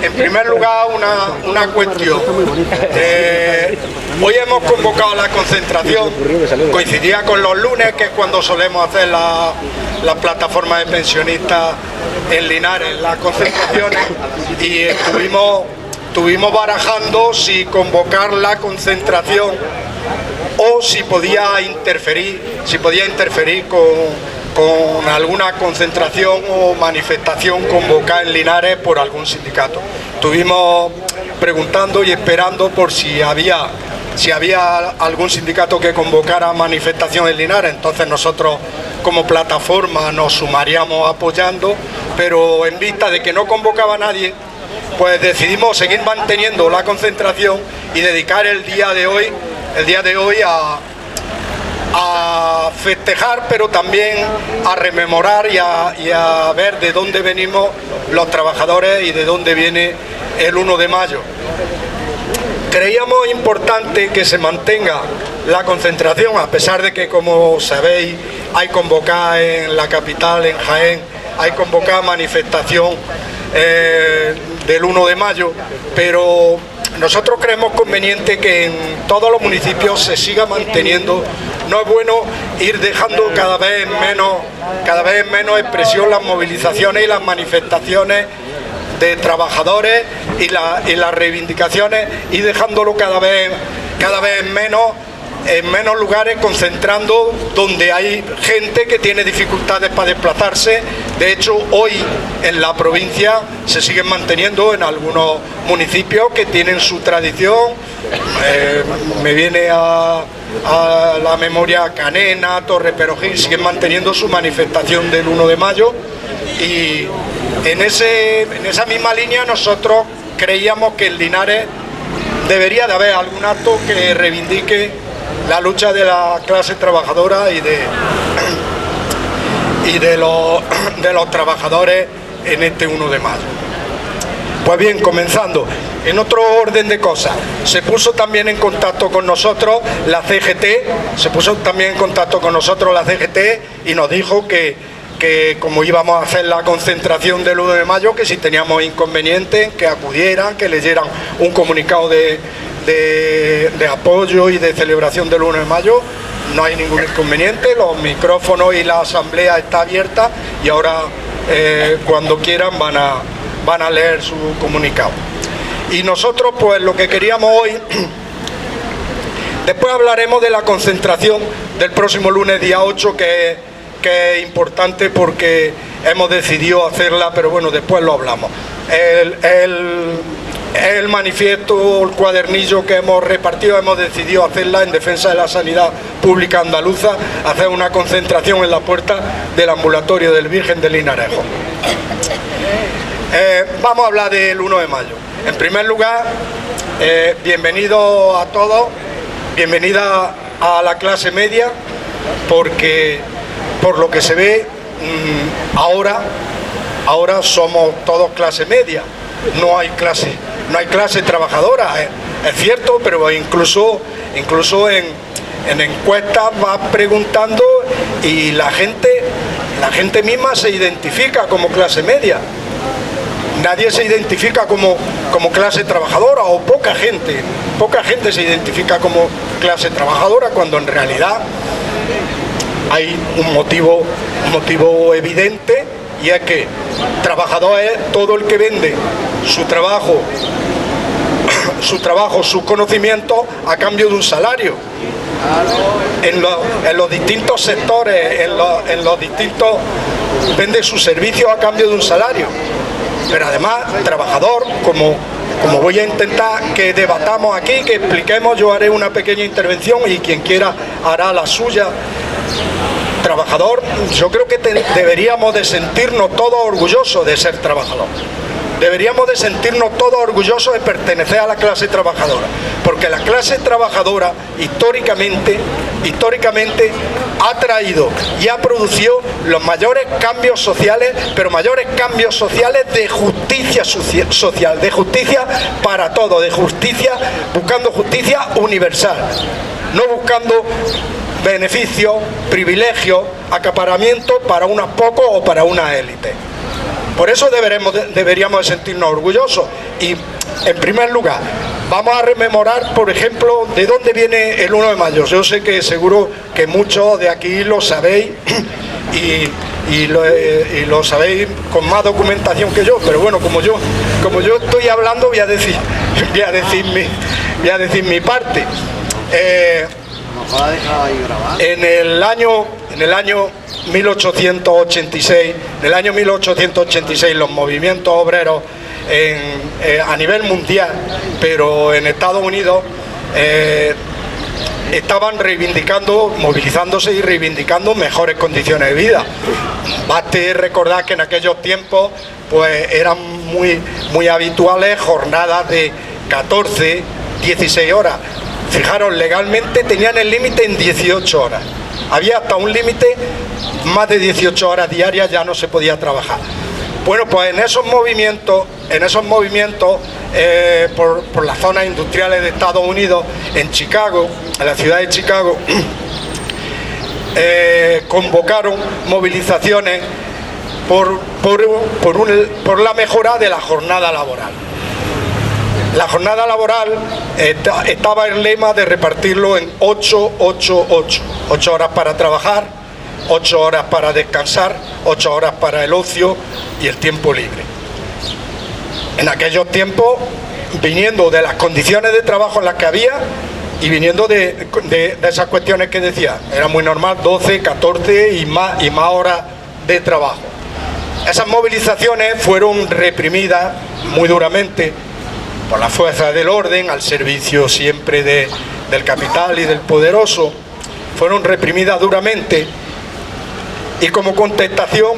En primer lugar, una cuestión. Hoy hemos convocado la concentración, coincidía con los lunes, que es cuando solemos hacer la plataforma de pensionistas en Linares, las concentraciones, y estuvimos barajando si convocar la concentración o si podía interferir con alguna concentración o manifestación convocada en Linares por algún sindicato. Estuvimos preguntando y esperando por si había algún sindicato que convocara manifestación en Linares. Entonces nosotros como plataforma nos sumaríamos apoyando, pero en vista de que no convocaba a nadie, pues decidimos seguir manteniendo la concentración y dedicar el día de hoy a festejar, pero también a rememorar y a ver de dónde venimos los trabajadores y de dónde viene el 1 de mayo. Creíamos importante que se mantenga la concentración, a pesar de que, como sabéis, hay convocada en la capital, en Jaén, hay convocada manifestación del 1 de mayo, pero nosotros creemos conveniente que en todos los municipios se siga manteniendo. No es bueno ir dejando cada vez menos expresión las movilizaciones y las manifestaciones de trabajadores y las reivindicaciones, y dejándolo cada vez menos en menos lugares, concentrando donde hay gente que tiene dificultades para desplazarse. De hecho, hoy en la provincia se siguen manteniendo en algunos municipios que tienen su tradición. Me viene a la memoria Canena, Torre Perojín, siguen manteniendo su manifestación del 1 de mayo, y en esa misma línea nosotros creíamos que en Linares debería de haber algún acto que reivindique la lucha de la clase trabajadora y de los trabajadores en este 1 de mayo. Pues bien, comenzando, en otro orden de cosas, se puso también en contacto con nosotros la CGT, y nos dijo que como íbamos a hacer la concentración del 1 de mayo, que si teníamos inconvenientes, que acudieran, que leyeran un comunicado de apoyo y de celebración del 1 de mayo. No hay ningún inconveniente, los micrófonos y la asamblea está abierta, y ahora cuando quieran van a leer su comunicado. Y nosotros, pues lo que queríamos hoy, después hablaremos de la concentración del próximo lunes día 8, que es importante porque hemos decidido hacerla, pero bueno, después lo hablamos. El manifiesto, el cuadernillo que hemos repartido, hemos decidido hacerla en defensa de la sanidad pública andaluza, hacer una concentración en la puerta del ambulatorio del Virgen de Linarejo. Vamos a hablar del 1 de mayo. En primer lugar, bienvenidos a todos, bienvenida a la clase media, porque por lo que se ve ahora somos todos clase media, no hay clase trabajadora, es cierto, pero incluso en encuestas va preguntando y la gente misma se identifica como clase media. Nadie se identifica como clase trabajadora, o poca gente se identifica como clase trabajadora, cuando en realidad hay un motivo evidente, y es que trabajador es todo el que vende su trabajo, su conocimiento a cambio de un salario. En los distintos sectores, en los distintos, vende sus servicios a cambio de un salario. Pero además, trabajador, como voy a intentar que debatamos aquí, que expliquemos, yo haré una pequeña intervención y quien quiera hará la suya. Trabajador, yo creo que deberíamos de sentirnos todos orgullosos de ser trabajador. Deberíamos de sentirnos todos orgullosos de pertenecer a la clase trabajadora, porque la clase trabajadora históricamente ha traído y ha producido los mayores cambios sociales, pero mayores cambios sociales de justicia social, de justicia para todos, de justicia, buscando justicia universal, no buscando beneficios, privilegios, acaparamiento para unos pocos o para una élite. Por eso deberíamos de sentirnos orgullosos. Y, en primer lugar, vamos a rememorar, por ejemplo, de dónde viene el 1 de mayo. Yo sé que seguro que muchos de aquí lo sabéis y lo sabéis con más documentación que yo, pero bueno, como yo estoy hablando, voy a decir mi parte. En el año 1886, los movimientos obreros a nivel mundial, pero en Estados Unidos, estaban movilizándose y reivindicando mejores condiciones de vida. Baste recordar que en aquellos tiempos pues eran muy habituales jornadas de 14, 16 horas. Fijaros, legalmente tenían el límite en 18 horas. Había hasta un límite, más de 18 horas diarias ya no se podía trabajar. Bueno, pues en esos movimientos por las zonas industriales de Estados Unidos, en Chicago, en la ciudad de Chicago, convocaron movilizaciones por la mejora de la jornada laboral. La jornada laboral estaba el lema de repartirlo en 8-8-8. 8 horas para trabajar, 8 horas para descansar, 8 horas para el ocio y el tiempo libre. En aquellos tiempos, viniendo de las condiciones de trabajo en las que había y viniendo de esas cuestiones que decía, era muy normal 12, 14 y más horas de trabajo. Esas movilizaciones fueron reprimidas muy duramente por las fuerzas del orden, al servicio siempre del capital y del poderoso. Fueron reprimidas duramente y como contestación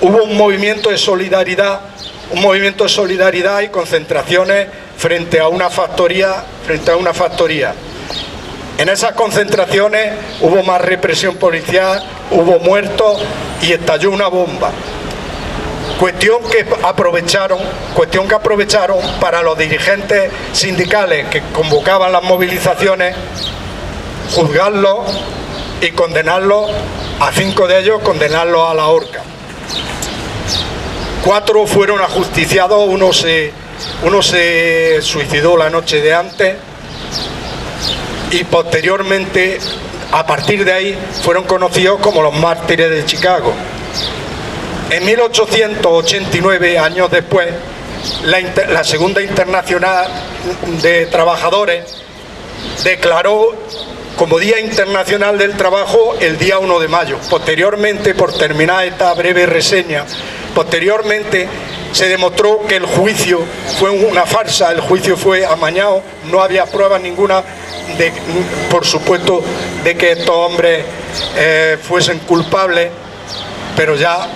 hubo un movimiento de solidaridad y concentraciones frente a una factoría. En esas concentraciones hubo más represión policial, hubo muertos y estalló una bomba. Cuestión que aprovecharon para los dirigentes sindicales que convocaban las movilizaciones, juzgarlos y condenarlos, a 5 de ellos condenarlos a la horca. 4 fueron ajusticiados, uno se suicidó la noche de antes y posteriormente, a partir de ahí, fueron conocidos como los mártires de Chicago. En 1889, años después, la Segunda Internacional de Trabajadores declaró como Día Internacional del Trabajo el día 1 de mayo. Posteriormente, por terminar esta breve reseña, se demostró que el juicio fue una farsa, el juicio fue amañado, no había pruebas ninguna, por supuesto, de que estos hombres fuesen culpables, pero ya,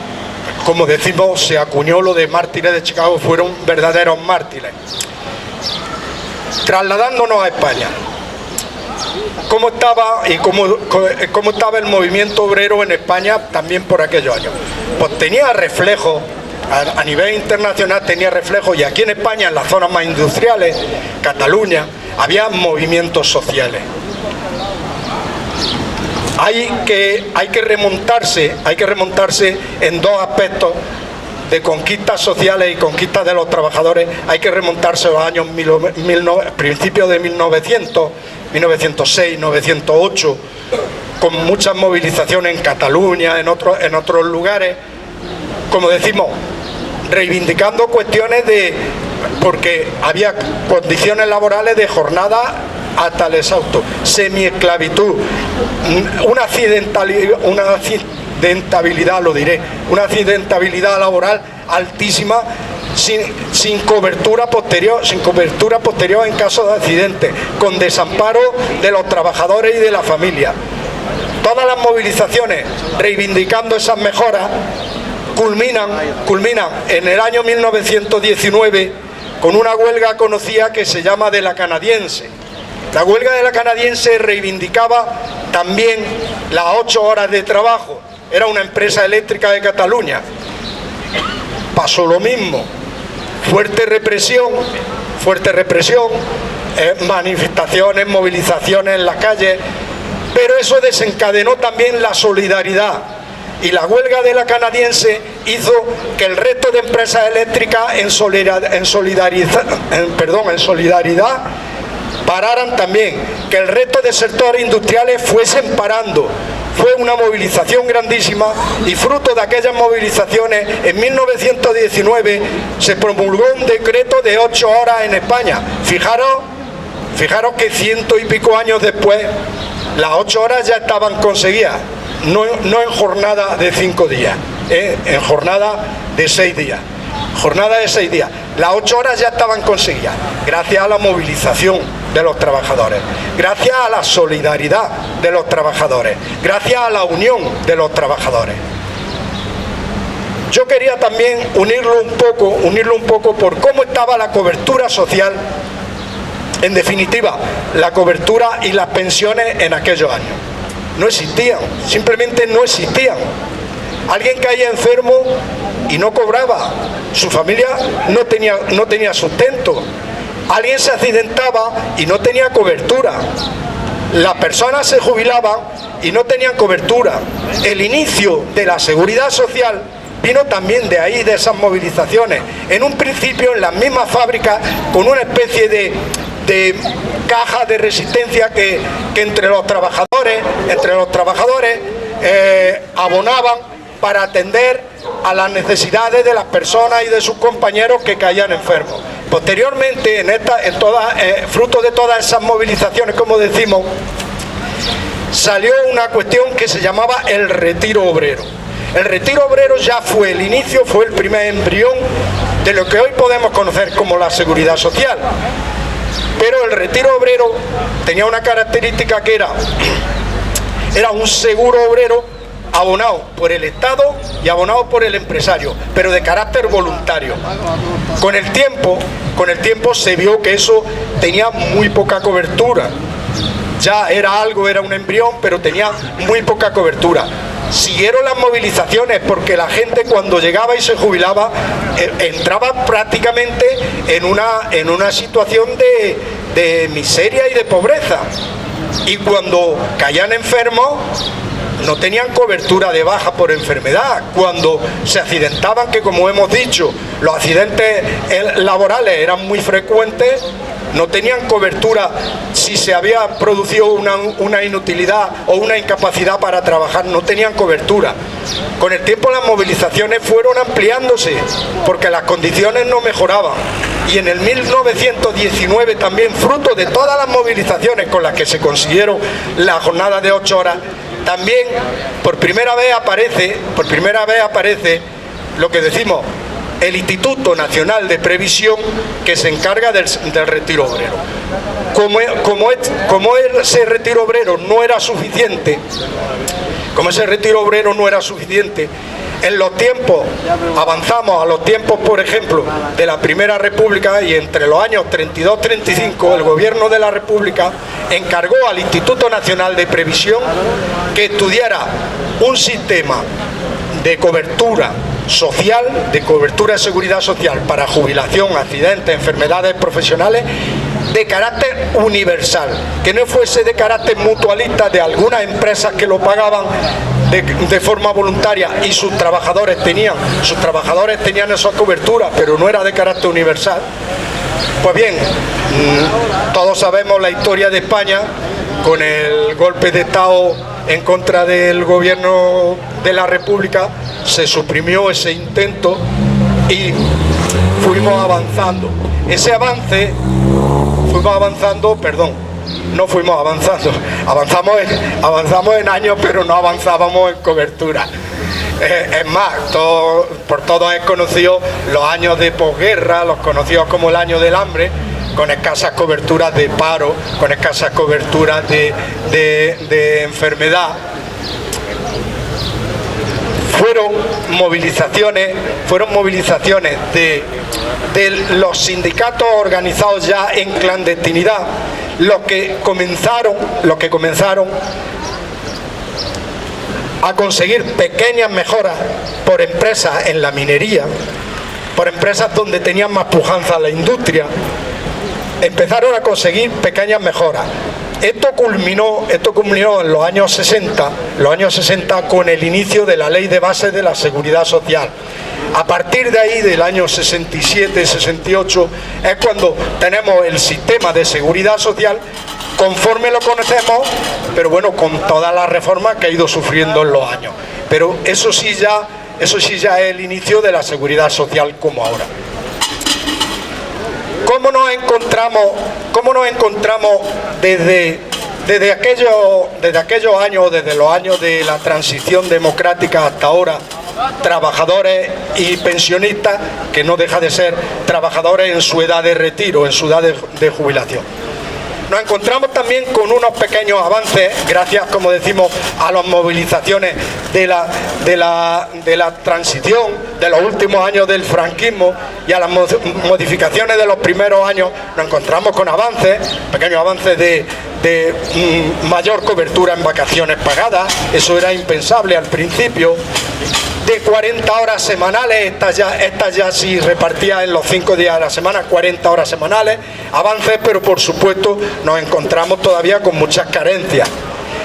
como decimos, se acuñó lo de mártires de Chicago, fueron verdaderos mártires. Trasladándonos a España, ¿cómo estaba el movimiento obrero en España también por aquellos años? Pues tenía reflejo, a nivel internacional tenía reflejo, y aquí en España, en las zonas más industriales, Cataluña, había movimientos sociales. Hay que remontarse en dos aspectos de conquistas sociales y conquistas de los trabajadores. Hay que remontarse a los años principios de 1900, 1906, 1908, con muchas movilizaciones en Cataluña, en otros lugares, como decimos, reivindicando cuestiones porque había condiciones laborales de jornada hasta el exhausto, semiesclavitud, una accidentabilidad laboral altísima, sin cobertura posterior en caso de accidente, con desamparo de los trabajadores y de la familia. Todas las movilizaciones reivindicando esas mejoras culminan en el año 1919 con una huelga conocida que se llama de la Canadiense. La huelga de la Canadiense reivindicaba también las 8 horas de trabajo. Era una empresa eléctrica de Cataluña. Pasó lo mismo. Fuerte represión, manifestaciones, movilizaciones en las calles, pero eso desencadenó también la solidaridad y la huelga de la canadiense hizo que el resto de empresas eléctricas en solidaridad pararan también, que el resto de sectores industriales fuesen parando. Fue una movilización grandísima y fruto de aquellas movilizaciones, en 1919 se promulgó un decreto de 8 horas en España. Fijaros que 100 y pico años después, las 8 horas ya estaban conseguidas, no en jornada de 5 días, en jornada de 6 días. Jornada de 6 días. Las 8 horas ya estaban conseguidas, gracias a la movilización de los trabajadores, gracias a la solidaridad de los trabajadores, gracias a la unión de los trabajadores. Yo quería también unirlo un poco por cómo estaba la cobertura social, en definitiva, la cobertura y las pensiones en aquellos años. No existían, simplemente no existían. Alguien caía enfermo y no cobraba, su familia no tenía sustento. Alguien se accidentaba y no tenía cobertura. Las personas se jubilaban y no tenían cobertura. El inicio de la seguridad social vino también de ahí, de esas movilizaciones. En un principio, en las mismas fábricas, con una especie de caja de resistencia que entre los trabajadores abonaban para atender a las necesidades de las personas y de sus compañeros que caían enfermos. Posteriormente, fruto de todas esas movilizaciones, como decimos, salió una cuestión que se llamaba el retiro obrero. El retiro obrero ya fue el inicio, fue el primer embrión de lo que hoy podemos conocer como la seguridad social. Pero el retiro obrero tenía una característica que era un seguro obrero abonado por el Estado y abonado por el empresario, pero de carácter voluntario. Con el tiempo se vio que eso tenía muy poca cobertura. Ya era un embrión, pero tenía muy poca cobertura. Siguieron las movilizaciones porque la gente, cuando llegaba y se jubilaba, entraba prácticamente en una situación de miseria y de pobreza. Y cuando caían enfermos, no tenían cobertura de baja por enfermedad. Cuando se accidentaban, que como hemos dicho, los accidentes laborales eran muy frecuentes, no tenían cobertura si se había producido una inutilidad o una incapacidad para trabajar, no tenían cobertura. Con el tiempo las movilizaciones fueron ampliándose porque las condiciones no mejoraban. Y en el 1919 también, fruto de todas las movilizaciones con las que se consiguieron la jornada de 8 horas, también por primera vez aparece lo que decimos, el Instituto Nacional de Previsión, que se encarga del retiro obrero. Como ese retiro obrero no era suficiente, en los tiempos, avanzamos a los tiempos, por ejemplo, de la Primera República, y entre los años 32-35 el gobierno de la República encargó al Instituto Nacional de Previsión que estudiara un sistema de cobertura social, de cobertura de seguridad social para jubilación, accidentes, enfermedades profesionales, de carácter universal, que no fuese de carácter mutualista de algunas empresas que lo pagaban de forma voluntaria y sus trabajadores tenían esa cobertura, pero no era de carácter universal. Pues bien, todos sabemos la historia de España con el golpe de Estado en contra del gobierno de la República. Se suprimió ese intento y fuimos avanzando. Avanzamos en años, pero no avanzábamos en cobertura. Es más, por todos es conocido los años de posguerra, los conocidos como el año del hambre, con escasas coberturas de paro, con escasas coberturas de enfermedad. Fueron movilizaciones de los sindicatos organizados ya en clandestinidad, los que comenzaron a conseguir pequeñas mejoras por empresas en la minería, por empresas donde tenían más pujanza la industria. Empezaron a conseguir pequeñas mejoras Esto culminó en los años 60 con el inicio de la Ley de Bases de la Seguridad Social. A partir de ahí, del año 67, 68, es cuando tenemos el sistema de seguridad social conforme lo conocemos, pero bueno, con todas las reformas que ha ido sufriendo en los años. Pero eso sí ya es el inicio de la seguridad social como ahora. ¿Cómo nos encontramos desde aquellos años, desde los años de la transición democrática hasta ahora, trabajadores y pensionistas, que no deja de ser trabajadores en su edad de retiro, en su edad de jubilación? Nos encontramos también con unos pequeños avances, gracias, como decimos, a las movilizaciones de la transición, de los últimos años del franquismo y a las modificaciones de los primeros años. Nos encontramos con avances, pequeños avances de mayor cobertura en vacaciones pagadas. Eso era impensable al principio. De 40 horas semanales, estas ya sí repartía en los 5 días de la semana, 40 horas semanales, avances, pero por supuesto nos encontramos todavía con muchas carencias.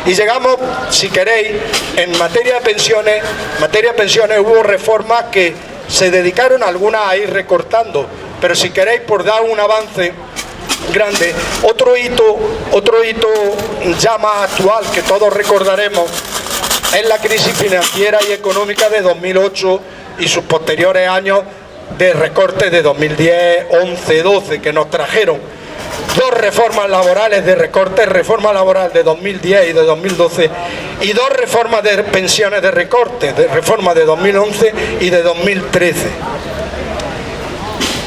Y llegamos, si queréis, en materia de pensiones hubo reformas que se dedicaron algunas a ir recortando, pero si queréis, por dar un avance grande, otro hito ya más actual que todos recordaremos, es la crisis financiera y económica de 2008 y sus posteriores años de recortes de 2010, 11, 12, que nos trajeron dos reformas laborales de recortes, reforma laboral de 2010 y de 2012, y dos reformas de pensiones de recortes, de reforma de 2011 y de 2013.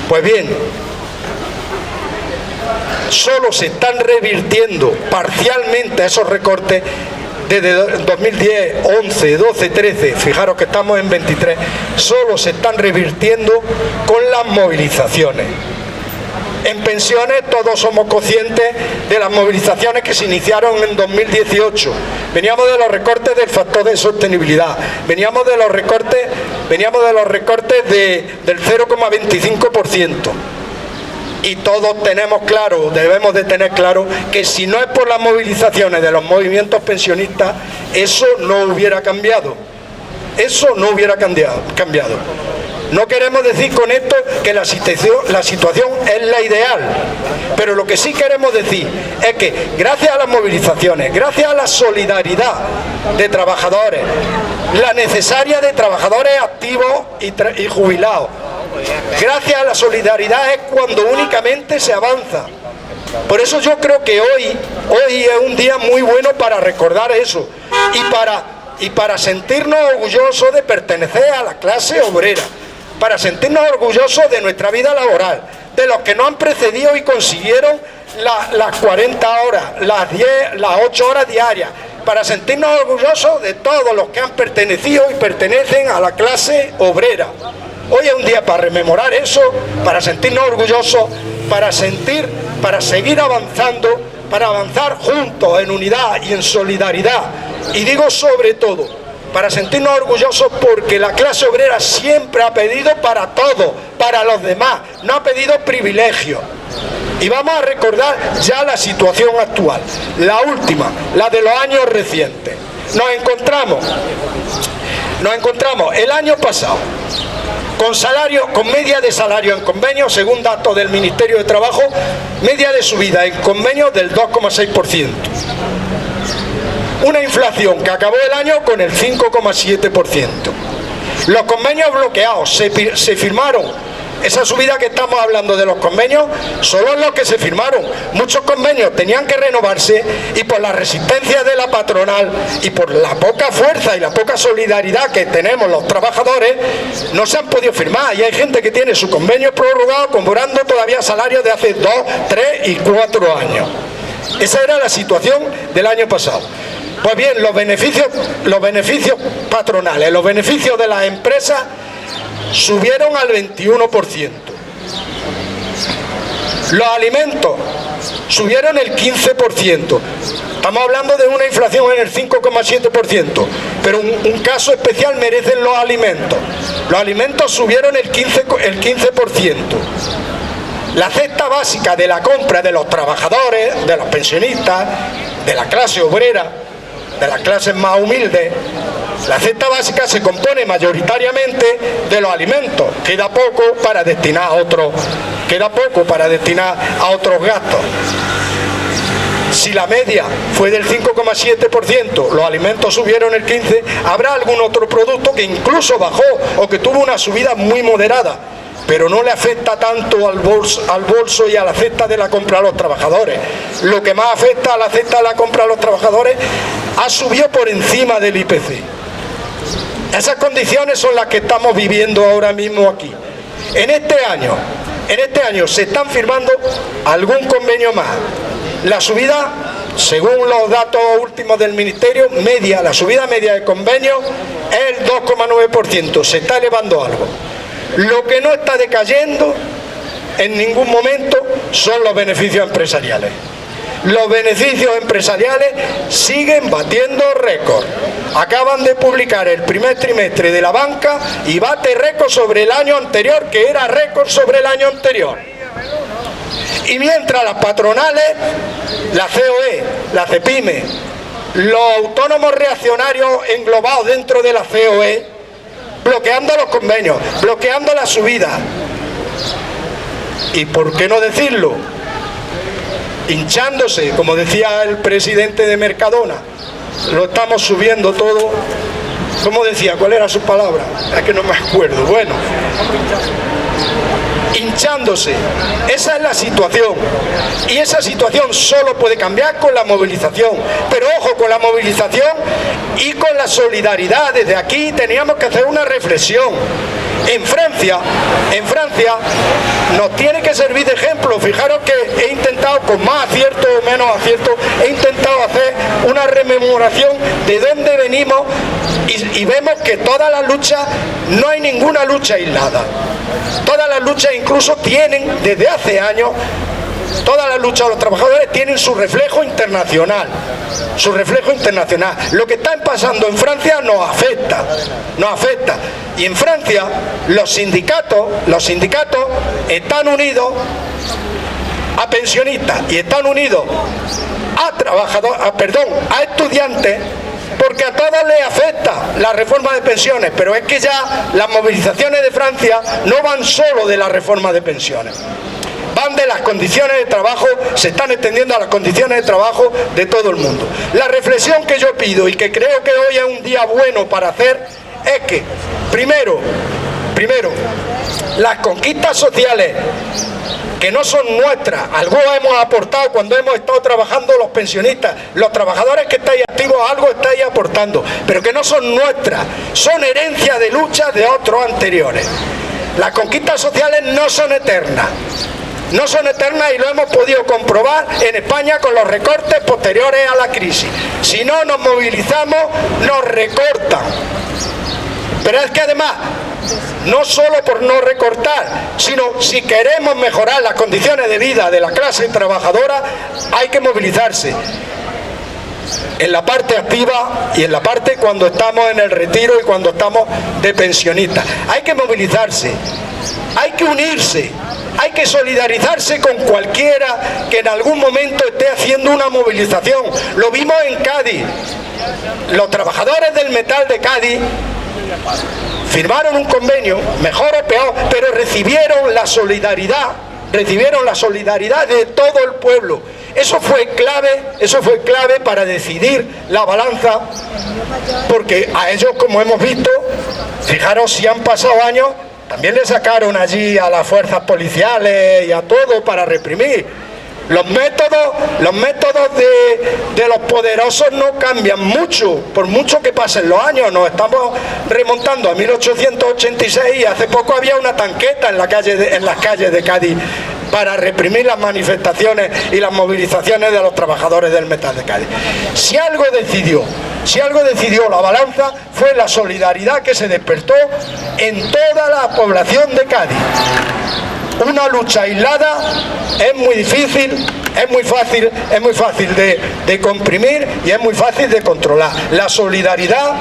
Pues bien, solo se están revirtiendo parcialmente esos recortes desde 2010, 11, 12, 13, fijaros que estamos en 23, solo se están revirtiendo con las movilizaciones. En pensiones todos somos conscientes de las movilizaciones que se iniciaron en 2018. Veníamos de los recortes del factor de sostenibilidad, veníamos de los recortes del 0,25%. Y todos tenemos claro, debemos de tener claro, que si no es por las movilizaciones de los movimientos pensionistas, eso no hubiera cambiado. Eso no hubiera cambiado. No queremos decir con esto que la situación es la ideal, pero lo que sí queremos decir es que gracias a las movilizaciones, gracias a la solidaridad de trabajadores, la necesaria de trabajadores activos y jubilados, gracias a la solidaridad es cuando únicamente se avanza. Por eso yo creo que hoy es un día muy bueno para recordar eso y para sentirnos orgullosos de pertenecer a la clase obrera, para sentirnos orgullosos de nuestra vida laboral, de los que nos han precedido y consiguieron las 40 horas, las 8 horas diarias, para sentirnos orgullosos de todos los que han pertenecido y pertenecen a la clase obrera. Hoy es un día para rememorar eso, para sentirnos orgullosos, para seguir avanzando, para avanzar juntos en unidad y en solidaridad. Y digo sobre todo, para sentirnos orgullosos porque la clase obrera siempre ha pedido para todos, para los demás, no ha pedido privilegios. Y vamos a recordar ya la situación actual, la última, la de los años recientes. Nos encontramos el año pasado con media de salario en convenio, según datos del Ministerio de Trabajo, media de subida en convenio del 2,6%. Una inflación que acabó el año con el 5,7%. Los convenios bloqueados se firmaron. Esa subida que estamos hablando de los convenios solo los que se firmaron. Muchos convenios tenían que renovarse y por la resistencia de la patronal y por la poca fuerza y la poca solidaridad que tenemos los trabajadores, no se han podido firmar. Y hay gente que tiene su convenio prorrogado cobrando todavía salarios de hace 2, 3 y 4 años. Esa era la situación del año pasado. Pues bien, los beneficios patronales, los beneficios de las empresas subieron al 21%. Los alimentos subieron el 15%. Estamos hablando de una inflación en el 5,7%, pero un caso especial merecen los alimentos. Los alimentos subieron el 15%. La cesta básica de la compra de los trabajadores, de los pensionistas, de la clase obrera, de las clases más humildes, la cesta básica se compone mayoritariamente de los alimentos. Queda poco para destinar a otros gastos. Si la media fue del 5,7%, los alimentos subieron el 15%, habrá algún otro producto que incluso bajó o que tuvo una subida muy moderada, pero no le afecta tanto al bolso y a la cesta de la compra a los trabajadores. Lo que más afecta a la cesta de la compra a los trabajadores ha subido por encima del IPC. Esas condiciones son las que estamos viviendo ahora mismo aquí. En este año se están firmando algún convenio más. La subida, según los datos últimos del Ministerio, la subida media de convenio es el 2,9%, se está elevando algo. Lo que no está decayendo en ningún momento son los beneficios empresariales. Los beneficios empresariales siguen batiendo récord. Acaban de publicar el primer trimestre de la banca y bate récord sobre el año anterior, que era récord sobre el año anterior. Y mientras las patronales, la COE, la CEPIME, los autónomos reaccionarios englobados dentro de la COE, bloqueando los convenios, bloqueando la subida. Y por qué no decirlo, hinchándose, como decía el presidente de Mercadona, lo estamos subiendo todo. ¿Cómo decía? ¿Cuál era su palabra? Es que no me acuerdo. Bueno, hinchándose. Esa es la situación. Y esa situación solo puede cambiar con la movilización. Pero ojo, con la movilización y con la solidaridad. Desde aquí teníamos que hacer una reflexión. En Francia nos tiene que servir de ejemplo. Fijaros que he intentado, con más acierto o menos acierto, he intentado hacer una rememoración de dónde venimos y vemos que todas las luchas, no hay ninguna lucha aislada. Todas las luchas incluso tienen, desde hace años, todas las luchas de los trabajadores tienen su reflejo internacional. Su reflejo internacional. Lo que está pasando en Francia nos afecta. Y en Francia los sindicatos están unidos a pensionistas y están unidos a estudiantes, porque a todos les afecta la reforma de pensiones, pero es que ya las movilizaciones de Francia no van solo de la reforma de pensiones. Van de las condiciones de trabajo, se están extendiendo a las condiciones de trabajo de todo el mundo. La reflexión que yo pido y que creo que hoy es un día bueno para hacer es que, primero, las conquistas sociales que no son nuestras, algo hemos aportado cuando hemos estado trabajando los pensionistas, los trabajadores que estáis activos, algo estáis aportando, pero que no son nuestras, son herencia de luchas de otros anteriores. Las conquistas sociales no son eternas. No son eternas y lo hemos podido comprobar en España con los recortes posteriores a la crisis. Si no nos movilizamos, nos recortan. Pero es que además, no solo por no recortar, sino si queremos mejorar las condiciones de vida de la clase trabajadora, hay que movilizarse. En la parte activa y en la parte cuando estamos en el retiro y cuando estamos de pensionistas. Hay que movilizarse, hay que unirse, hay que solidarizarse con cualquiera que en algún momento esté haciendo una movilización. Lo vimos en Cádiz. Los trabajadores del metal de Cádiz firmaron un convenio, mejor o peor, pero recibieron la solidaridad de todo el pueblo. Eso fue clave para decidir la balanza, porque a ellos, como hemos visto, fijaros, si han pasado años, también le sacaron allí a las fuerzas policiales y a todo para reprimir. Los métodos de los poderosos no cambian mucho, por mucho que pasen los años. Nos estamos remontando a 1886 y hace poco había una tanqueta en las calles de Cádiz para reprimir las manifestaciones y las movilizaciones de los trabajadores del metal de Cádiz. Si algo decidió la balanza, fue la solidaridad que se despertó en toda la población de Cádiz. Una lucha aislada es muy difícil, es muy fácil de comprimir y es muy fácil de controlar. La solidaridad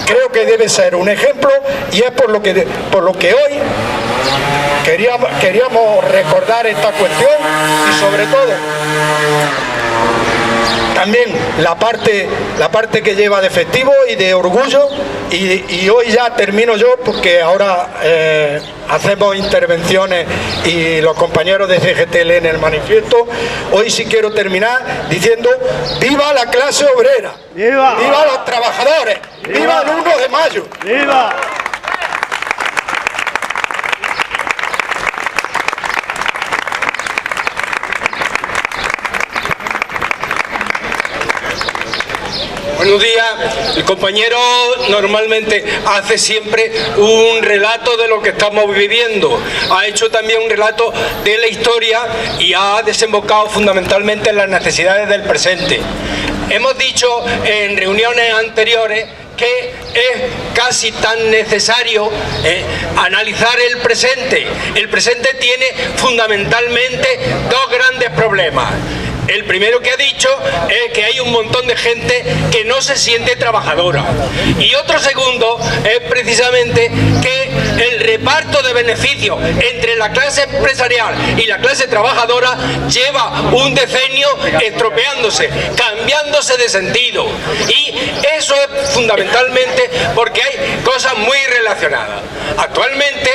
creo que debe ser un ejemplo y es por lo que hoy queríamos recordar esta cuestión y sobre todo también la parte que lleva de festivo y de orgullo, y hoy ya termino yo porque ahora hacemos intervenciones y los compañeros de CGT leen el manifiesto. Hoy sí quiero terminar diciendo ¡viva la clase obrera! ¡Viva! ¡Viva los trabajadores! ¡Viva, ¡viva el 1 de mayo! ¡Viva! Buenos días. El compañero normalmente hace siempre un relato de lo que estamos viviendo. Ha hecho también un relato de la historia y ha desembocado fundamentalmente en las necesidades del presente. Hemos dicho en reuniones anteriores que es casi tan necesario analizar el presente. El presente tiene fundamentalmente dos grandes problemas. El primero que ha dicho es que hay un montón de gente que no se siente trabajadora. Y otro segundo es precisamente que el reparto de beneficios entre la clase empresarial y la clase trabajadora lleva un decenio estropeándose, cambiándose de sentido. Y eso es fundamentalmente porque hay cosas muy relacionadas. Actualmente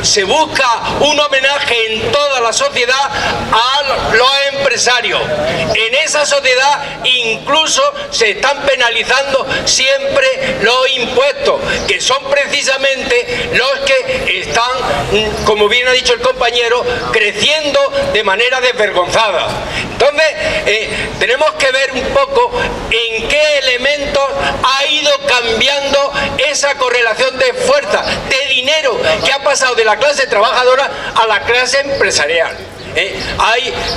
se busca un homenaje en toda la sociedad a los empresarios. En esa sociedad incluso se están penalizando siempre los impuestos, que son precisamente los que están, como bien ha dicho el compañero, creciendo de manera desvergonzada. Entonces, tenemos que ver un poco en qué elementos ha ido cambiando esa correlación de fuerza, de dinero, que ha pasado de la clase trabajadora a la clase empresarial.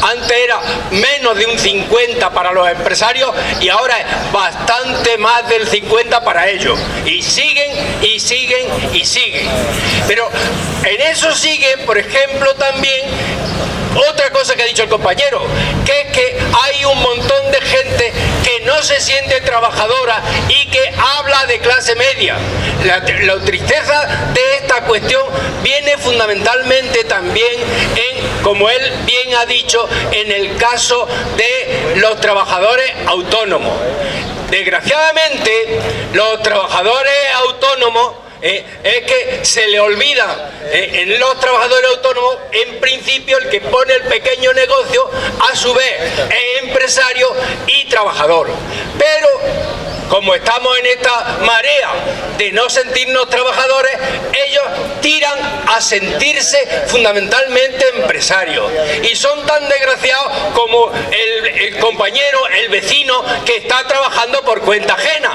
Antes era menos de un 50 para los empresarios y ahora es bastante más del 50 para ellos, y siguen y siguen y siguen. Pero en eso sigue, por ejemplo, también otra cosa que ha dicho el compañero, que es que hay un montón de gente que no se siente trabajadora y que habla de clase media. La tristeza de esta cuestión viene fundamentalmente también en, como él bien ha dicho, en el caso de los trabajadores autónomos. Desgraciadamente, los trabajadores autónomos es que se le olvida en los trabajadores autónomos, en principio, el que pone el pequeño negocio, a su vez es empresario y trabajador. Pero como estamos en esta marea de no sentirnos trabajadores, ellos tiran a sentirse fundamentalmente empresarios. Y son tan desgraciados como el compañero, el vecino, que está trabajando por cuenta ajena.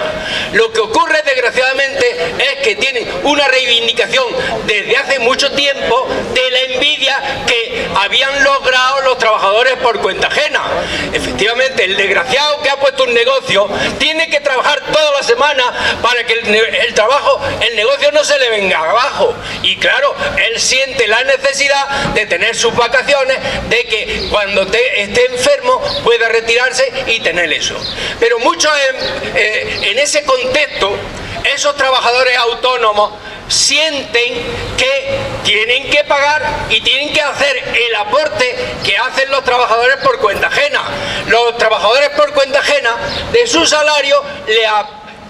Lo que ocurre, desgraciadamente, es que tienen una reivindicación desde hace mucho tiempo de la envidia que habían logrado los trabajadores por cuenta ajena. Efectivamente, el desgraciado que ha puesto un negocio tiene que trabajar toda la semana para que el negocio no se le venga abajo. Y claro, él siente la necesidad de tener sus vacaciones, de que cuando esté enfermo pueda retirarse y tener eso. Pero muchos en ese contexto, esos trabajadores autónomos sienten que tienen que pagar y tienen que hacer el aporte que hacen los trabajadores por cuenta ajena. Los trabajadores por cuenta ajena, de su salario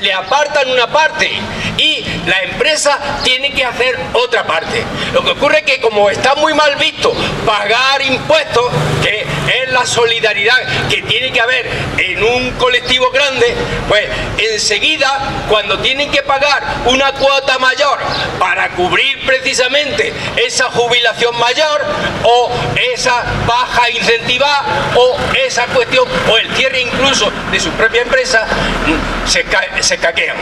le apartan una parte y la empresa tiene que hacer otra parte. Lo que ocurre es que, como está muy mal visto pagar impuestos, que es la solidaridad que tiene que haber en un colectivo grande, pues enseguida, cuando tienen que pagar una cuota mayor para cubrir precisamente esa jubilación mayor o esa baja incentivada o esa cuestión o el cierre incluso de su propia empresa, se caquean.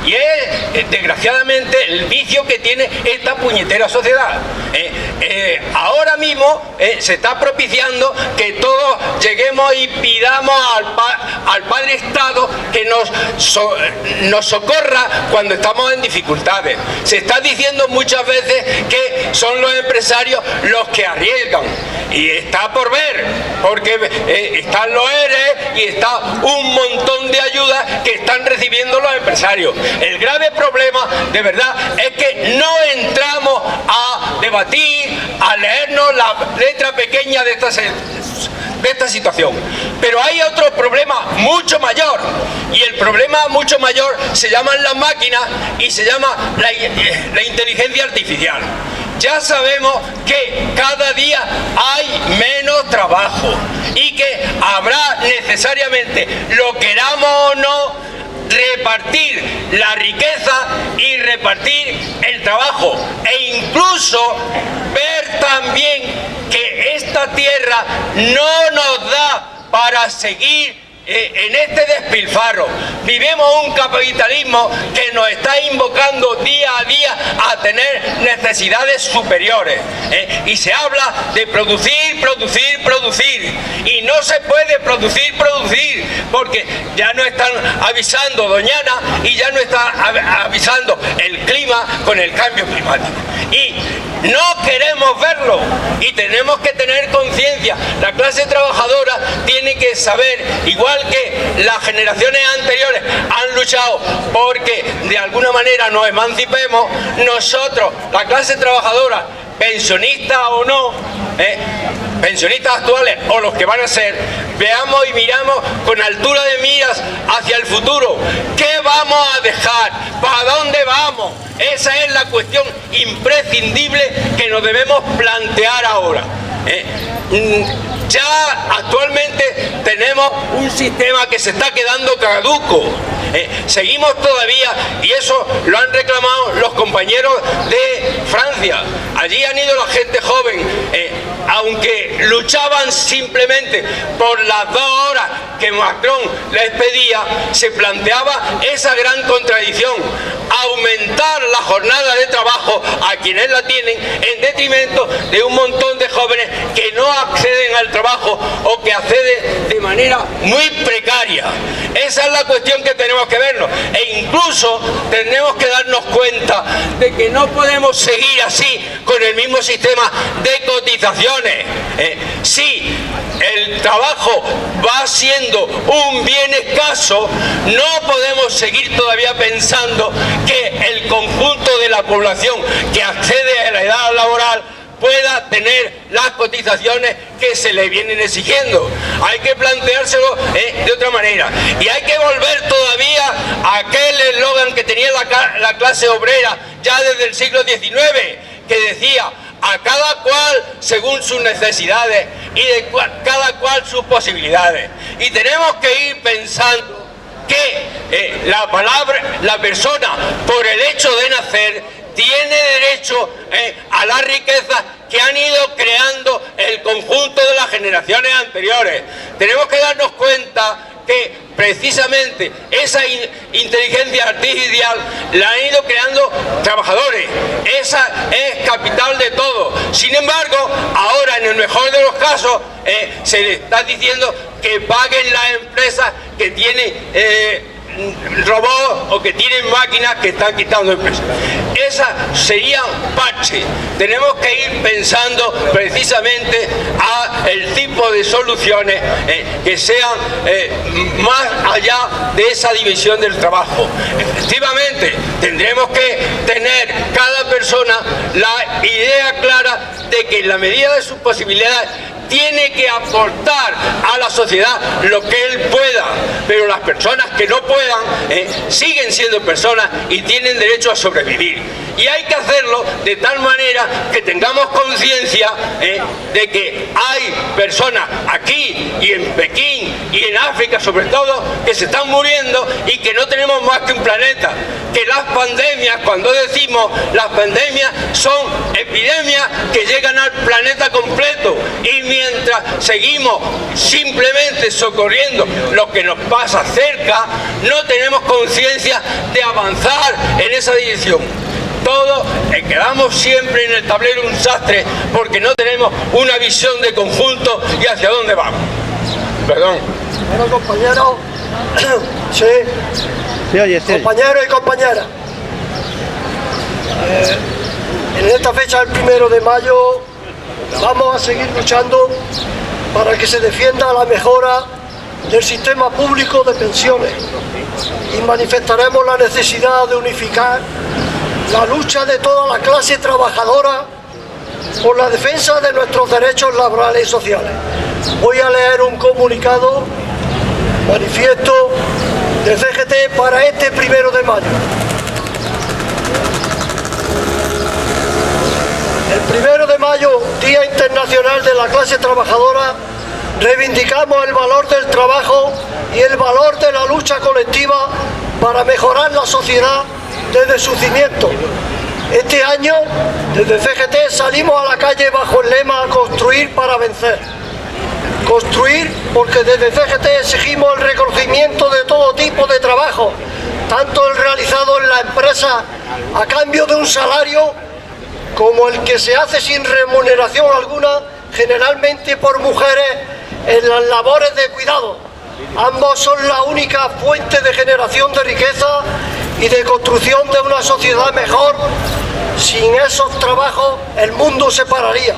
Y es desgraciadamente el vicio que tiene esta puñetera sociedad. Ahora mismo se está propiciando que todos lleguemos y pidamos al Padre Estado que nos socorra cuando estamos en dificultades. Se está diciendo muchas veces que son los empresarios los que arriesgan, y está por ver, porque están los ERE y está un montón de ayudas que están recibiendo los empresarios. El grave problema, de verdad, es que no entramos a debatir, a leernos la letra pequeña de de esta situación. Pero hay otro problema mucho mayor, y el problema mucho mayor se llaman las máquinas y se llama la inteligencia artificial. Ya sabemos que cada día hay menos trabajo y que habrá necesariamente, lo queramos o no, repartir la riqueza y repartir el trabajo, e incluso ver también que esta tierra no nos da para seguir en este despilfarro. Vivimos un capitalismo que nos está invocando día a día a tener necesidades superiores, y se habla de producir, producir, producir, y no se puede producir, producir, porque ya no están avisando Doñana y ya no está avisando el clima con el cambio climático, y no queremos verlo, y tenemos que tener conciencia. La clase trabajadora tiene que saber, igual que las generaciones anteriores han luchado porque de alguna manera nos emancipemos, nosotros, la clase trabajadora, pensionistas o no, pensionistas actuales o los que van a ser, veamos y miramos con altura de miras hacia el futuro. ¿Qué vamos a dejar? ¿Para dónde vamos? Esa es la cuestión imprescindible que nos debemos plantear ahora. Ya actualmente tenemos un sistema que se está quedando caduco. Seguimos todavía, y eso lo han reclamado los compañeros de Francia. Allí han ido la gente joven, aunque luchaban simplemente por las 2 horas que Macron les pedía, se planteaba esa gran contradicción: aumentar la jornada de trabajo a quienes la tienen en detrimento de un montón de jóvenes que no acceden al trabajo o que acceden de manera muy precaria. Esa es la cuestión que tenemos que vernos, e incluso tenemos que darnos cuenta de que no podemos seguir así con el mismo sistema de cotizaciones. Si el trabajo va siendo un bien escaso, no podemos seguir todavía pensando que el conjunto de la población que accede a la edad laboral pueda tener las cotizaciones que se le vienen exigiendo. Hay que planteárselo de otra manera, y hay que volver todavía a aquel eslogan que tenía la clase obrera ya desde el siglo XIX, que decía: a cada cual según sus necesidades y de cada cual sus posibilidades. Y tenemos que ir pensando que la persona, por el hecho de nacer, tiene derecho a la riqueza que han ido creando el conjunto de las generaciones anteriores. Tenemos que darnos cuenta que precisamente esa inteligencia artificial la han ido creando trabajadores. Esa es capital de todo. Sin embargo, ahora, en el mejor de los casos, se le está diciendo que paguen las empresas que tienen robots o que tienen máquinas que están quitando empresas. Esa sería un parche. Tenemos que ir pensando precisamente a el tipo de soluciones que sean más allá de esa división del trabajo. Efectivamente, tendremos que tener cada persona la idea clara de que en la medida de sus posibilidades tiene que aportar a la sociedad lo que él pueda, pero las personas que no puedan siguen siendo personas y tienen derecho a sobrevivir. Y hay que hacerlo de tal manera que tengamos conciencia de que hay personas aquí y en Pekín y en África sobre todo que se están muriendo y que no tenemos más que un planeta. Que las pandemias, cuando decimos las pandemias, son epidemias que llegan al planeta completo, y mientras seguimos simplemente socorriendo lo que nos pasa cerca, no tenemos conciencia de avanzar en esa dirección. Todos quedamos siempre en el tablero un sastre porque no tenemos una visión de conjunto y hacia dónde vamos. Perdón. Bueno, compañeros, sí. Compañeros y compañeras, en esta fecha, el 1 de mayo, vamos a seguir luchando para que se defienda la mejora del sistema público de pensiones, y manifestaremos la necesidad de unificar la lucha de toda la clase trabajadora por la defensa de nuestros derechos laborales y sociales. Voy a leer un comunicado, manifiesto del CGT para este 1 de mayo. El 1 de mayo, Día Internacional de la Clase Trabajadora, reivindicamos el valor del trabajo y el valor de la lucha colectiva para mejorar la sociedad desde su cimiento. Este año, desde CGT, salimos a la calle bajo el lema "Construir para vencer". Construir porque desde CGT exigimos el reconocimiento de todo tipo de trabajo, tanto el realizado en la empresa a cambio de un salario, como el que se hace sin remuneración alguna, generalmente por mujeres, en las labores de cuidado. Ambos son la única fuente de generación de riqueza y de construcción de una sociedad mejor. Sin esos trabajos el mundo se pararía.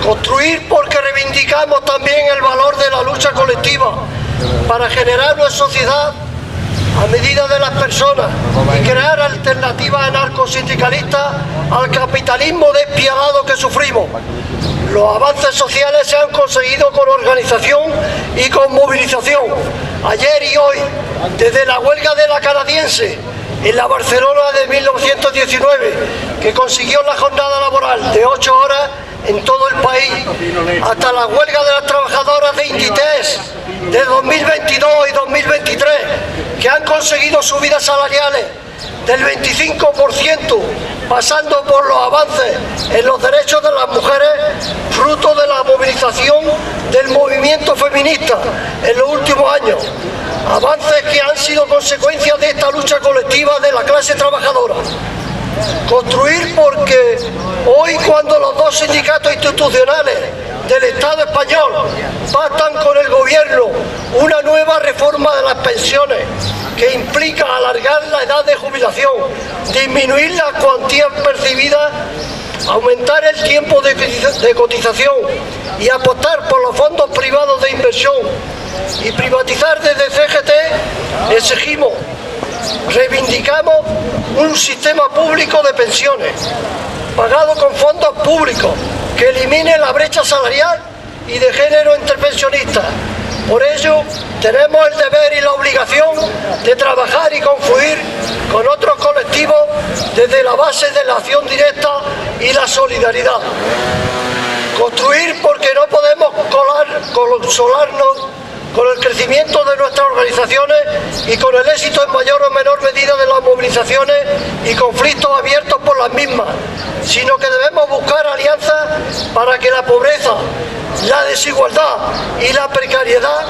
Construir porque reivindicamos también el valor de la lucha colectiva para generar una sociedad a medida de las personas y crear alternativas anarcosindicalistas al capitalismo despiadado que sufrimos. Los avances sociales se han conseguido con organización y con movilización. Ayer y hoy, desde la huelga de la canadiense en la Barcelona de 1919, que consiguió la jornada laboral de 8 horas en todo el país, hasta la huelga de las trabajadoras de Inditex de 2022 y 2023, que han conseguido subidas salariales del 25%, pasando por los avances en los derechos de las mujeres, fruto de la movilización del movimiento feminista en los últimos años. Avances que han sido consecuencia de esta lucha colectiva de la clase trabajadora. Construir porque hoy, cuando los dos sindicatos institucionales del Estado español pactan con el gobierno una nueva reforma de las pensiones que implica alargar la edad de jubilación, disminuir las cuantías percibidas, aumentar el tiempo de cotización y apostar por los fondos privados de inversión y privatizar desde CGT, exigimos, reivindicamos un sistema público de pensiones pagado con fondos públicos que elimine la brecha salarial y de género entre pensionistas. Por ello, tenemos el deber y la obligación de trabajar y confluir con otros colectivos desde la base de la acción directa y la solidaridad. Construir porque no podemos consolarnos con el crecimiento de nuestras organizaciones y con el éxito en mayor o menor medida de las movilizaciones y conflictos abiertos por las mismas, sino que debemos buscar alianzas para que la pobreza, la desigualdad y la precariedad,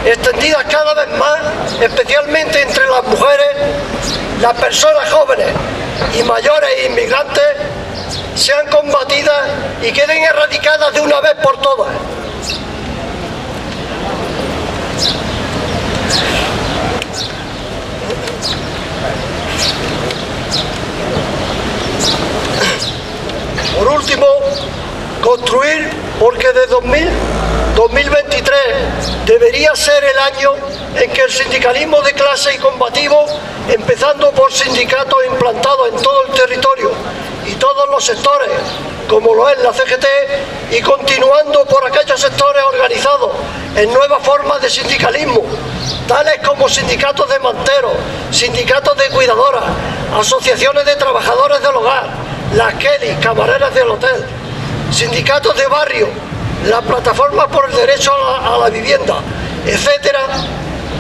extendidas cada vez más, especialmente entre las mujeres, las personas jóvenes y mayores e inmigrantes, sean combatidas y queden erradicadas de una vez por todas. Por último, construir porque de 2023 debería ser el año en que el sindicalismo de clase y combativo, empezando por sindicatos implantados en todo el territorio y todos los sectores, como lo es la CGT, y continuando por aquellos sectores organizados en nuevas formas de sindicalismo, tales como sindicatos de manteros, sindicatos de cuidadoras, asociaciones de trabajadores del hogar, las Kelly, camareras del hotel, sindicatos de barrio, la plataforma por el derecho a la vivienda, etcétera.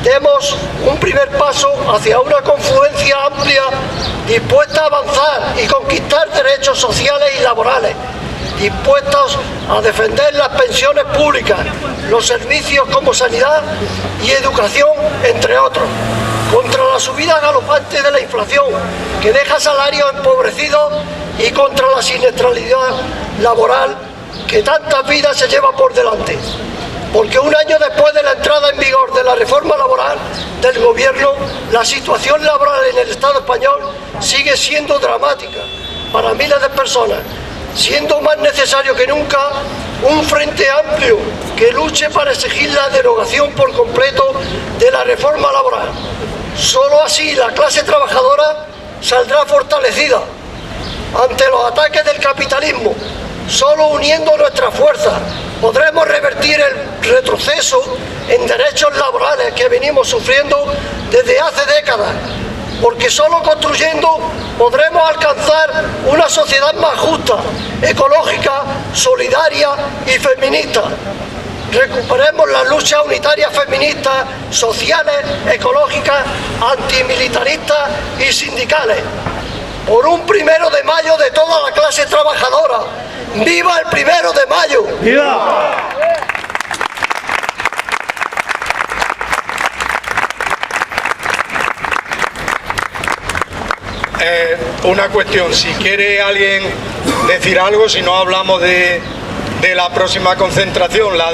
Demos un primer paso hacia una confluencia amplia dispuesta a avanzar y conquistar derechos sociales y laborales, dispuestos a defender las pensiones públicas, los servicios como sanidad y educación, entre otros, contra la subida galopante de la inflación que deja salarios empobrecidos y contra la siniestralidad laboral que tantas vidas se lleva por delante. Porque un año después de la entrada en vigor de la reforma laboral del gobierno, la situación laboral en el Estado español sigue siendo dramática para miles de personas, siendo más necesario que nunca un frente amplio que luche para exigir la derogación por completo de la reforma laboral. Solo así la clase trabajadora saldrá fortalecida ante los ataques del capitalismo. Solo uniendo nuestras fuerzas podremos revertir el retroceso en derechos laborales que venimos sufriendo desde hace décadas, porque solo construyendo podremos alcanzar una sociedad más justa, ecológica, solidaria y feminista. Recuperemos las luchas unitarias feministas, sociales, ecológicas, antimilitaristas y sindicales. Por un 1 de mayo de toda la clase trabajadora. ¡Viva el 1 de mayo! ¡Viva! Una cuestión, si quiere alguien decir algo, si no hablamos de la próxima concentración, la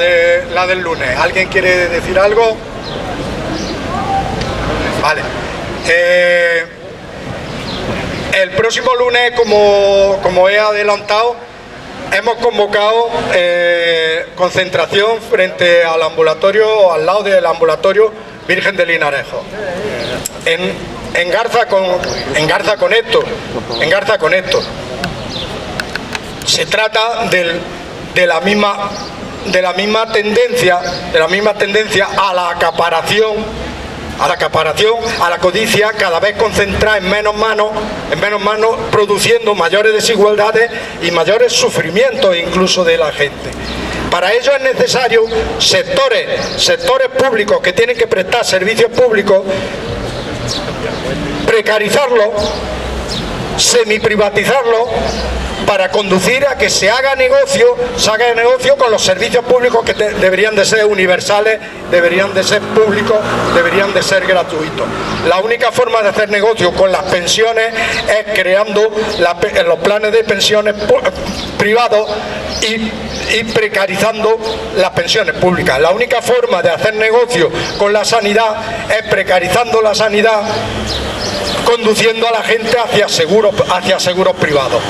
del lunes. ¿Alguien quiere decir algo? Vale. El próximo lunes, como he adelantado, hemos convocado concentración frente al ambulatorio, al lado del ambulatorio Virgen de Linarejo. Engarza con esto. Se trata de la misma tendencia a la acaparación, a la codicia, cada vez concentrada en menos manos, produciendo mayores desigualdades y mayores sufrimientos incluso de la gente. Para ello es necesario sectores públicos que tienen que prestar servicios públicos, precarizarlos, semiprivatizarlos, para conducir a que se haga negocio con los servicios públicos que deberían de ser universales, deberían de ser públicos, deberían de ser gratuitos. La única forma de hacer negocio con las pensiones es creando los planes de pensiones privados y precarizando las pensiones públicas. La única forma de hacer negocio con la sanidad es precarizando la sanidad, conduciendo a la gente hacia seguros privados.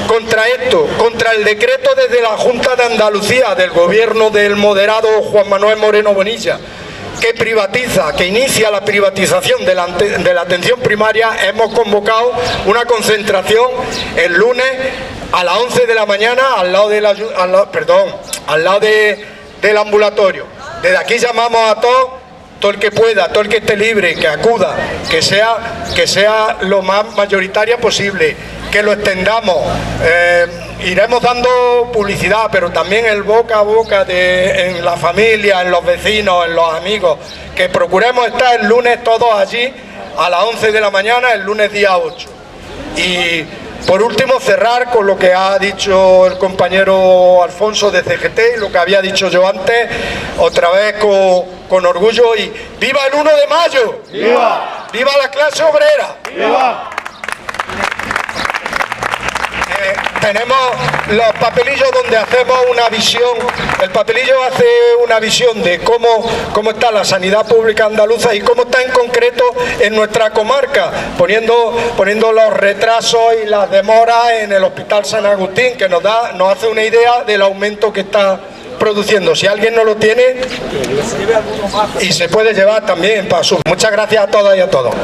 Contra esto, contra el decreto desde la Junta de Andalucía del gobierno del moderado Juan Manuel Moreno Bonilla, que inicia la privatización de la atención primaria, hemos convocado una concentración el lunes a las 11 de la mañana al lado del ambulatorio. Desde aquí llamamos a todo el que pueda, todo el que esté libre, que acuda, que sea lo más mayoritaria posible, que lo extendamos. Iremos dando publicidad, pero también el boca a boca en la familia, en los vecinos, en los amigos, que procuremos estar el lunes todos allí a las 11 de la mañana, el lunes día 8. Y por último, cerrar con lo que ha dicho el compañero Alfonso de CGT y lo que había dicho yo antes, otra vez con orgullo, y ¡viva el 1 de mayo! ¡Viva! ¡Viva la clase obrera! ¡Viva! Tenemos los papelillos donde hacemos una visión. El papelillo hace una visión de cómo está la sanidad pública andaluza y cómo está en concreto en nuestra comarca, poniendo los retrasos y las demoras en el Hospital San Agustín, que nos hace una idea del aumento que está produciendo. Si alguien no lo tiene, y se puede llevar también para su... Muchas gracias a todas y a todos.